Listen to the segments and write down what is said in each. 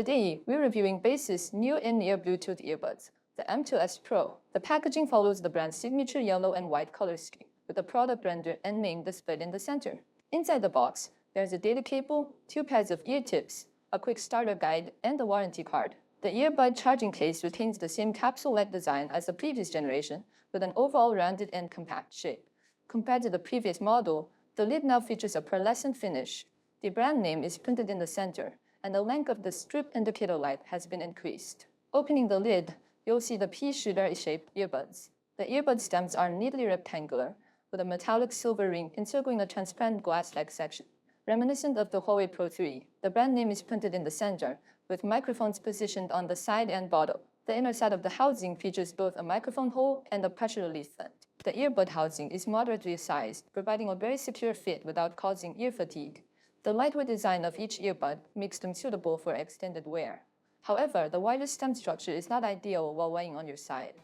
Today, we're reviewing Baseus' new in-ear Bluetooth earbuds, the M2s Pro. The packaging follows the brand's signature yellow and white color scheme, with the product render and name displayed in the center. Inside the box, there's a data cable, 2 pairs of ear tips, a quick starter guide, and a warranty card. The earbud charging case retains the same capsule-like design as the previous generation, with an overall rounded and compact shape. Compared to the previous model, the lid now features a pearlescent finish. The brand name is printed in the center, and the length of the strip indicator light has been increased. Opening the lid, you'll see the pea shooter-shaped earbuds. The earbud stems are neatly rectangular, with a metallic silver ring encircling the transparent glass-like section. Reminiscent of the Huawei Pro 3, the brand name is printed in the center, with microphones positioned on the side and bottom. The inner side of the housing features both a microphone hole and a pressure relief vent. The earbud housing is moderately sized, providing a very secure fit without causing ear fatigue. The lightweight design of each earbud makes them suitable for extended wear. However, the wireless stem structure is not ideal while weighing on your side.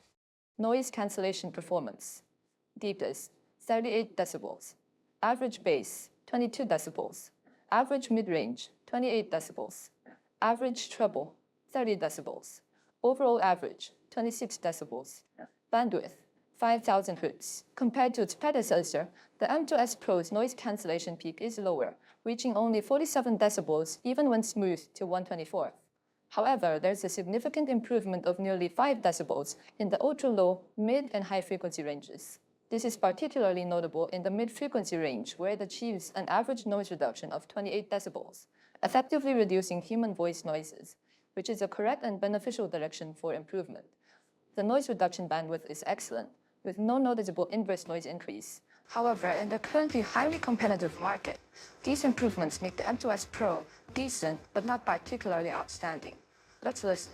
Noise cancellation performance. Deepest, 38 decibels. Average bass, 22 decibels. Average mid-range, 28 decibels. Average treble, 30 decibels. Overall average, 26 decibels. Bandwidth, 5000 Hz. Compared to its predecessor, the M2s Pro's noise cancellation peak is lower, reaching only 47 decibels even when smoothed to 1/24. However, there's a significant improvement of nearly 5 decibels in the ultra-low, mid, and high-frequency ranges. This is particularly notable in the mid-frequency range, where it achieves an average noise reduction of 28 decibels, effectively reducing human voice noises, which is a correct and beneficial direction for improvement. The noise reduction bandwidth is excellent, with no noticeable inverse noise increase. However, in the currently highly competitive market, these improvements make the M2s Pro decent but not particularly outstanding. Let's listen.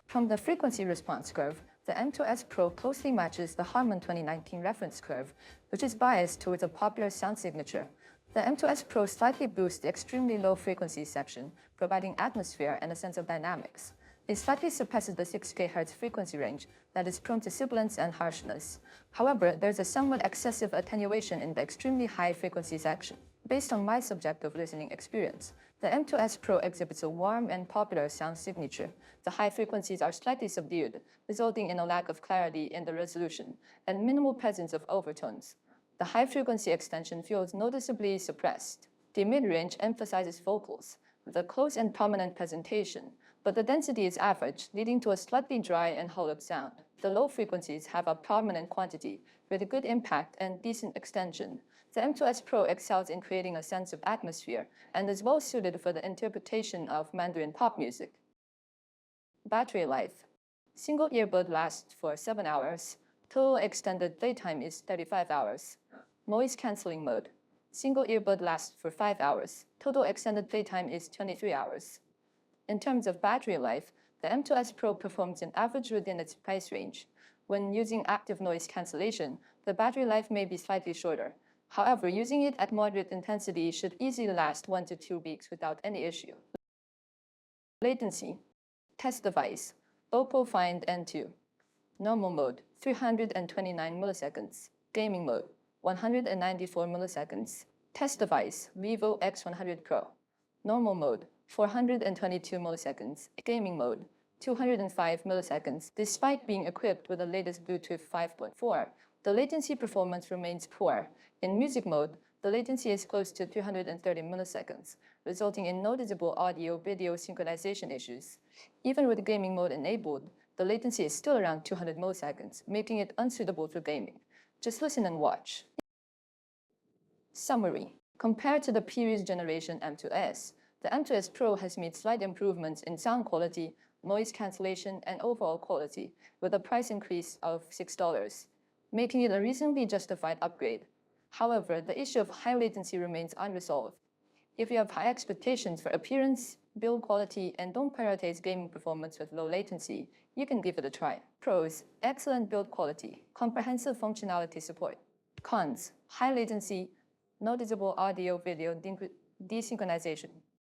From the frequency response curve, the M2s Pro closely matches the Harman 2019 reference curve, which is biased towards a popular sound signature. The M2s Pro slightly boosts the extremely low frequency section, providing atmosphere and a sense of dynamics. It slightly suppresses the 6 kHz frequency range that is prone to sibilance and harshness. However, there's a somewhat excessive attenuation in the extremely high frequency section. Based on my subjective listening experience, the M2s Pro exhibits a warm and popular sound signature. The high frequencies are slightly subdued, resulting in a lack of clarity in the resolution and minimal presence of overtones. The high frequency extension feels noticeably suppressed. The mid-range emphasizes vocals, with a close and prominent presentation, but the density is average, leading to a slightly dry and hollow sound. The low frequencies have a prominent quantity, with a good impact and decent extension. The M2s Pro excels in creating a sense of atmosphere and is well suited for the interpretation of Mandarin pop music. Battery life. Single earbud lasts for 7 hours. Total extended playtime is 35 hours. Noise cancelling mode. Single earbud lasts for 5 hours. Total extended playtime is 23 hours. In terms of battery life, the M2s Pro performs an average within its price range. When using active noise cancellation, the battery life may be slightly shorter. However, using it at moderate intensity should easily last 1 to 2 weeks without any issue. Latency. Test device. OPPO Find N2. Normal mode, 329 milliseconds. Gaming mode, 194 milliseconds. Test device, VIVO X100 Pro. Normal mode, 422 milliseconds. Gaming mode, 205 milliseconds. Despite being equipped with the latest Bluetooth 5.4, the latency performance remains poor. In music mode, the latency is close to 230 milliseconds, resulting in noticeable audio-video synchronization issues. Even with gaming mode enabled, the latency is still around 200 milliseconds, making it unsuitable for gaming. Just listen and watch. Summary. Compared to the previous generation M2s, the M2s Pro has made slight improvements in sound quality, noise cancellation, and overall quality, with a price increase of $6, making it a reasonably justified upgrade. However, the issue of high latency remains unresolved. If you have high expectations for appearance, build quality, and don't prioritize gaming performance with low latency, you can give it a try. Pros: excellent build quality, comprehensive functionality support. Cons: high latency, noticeable audio-video desynchronization.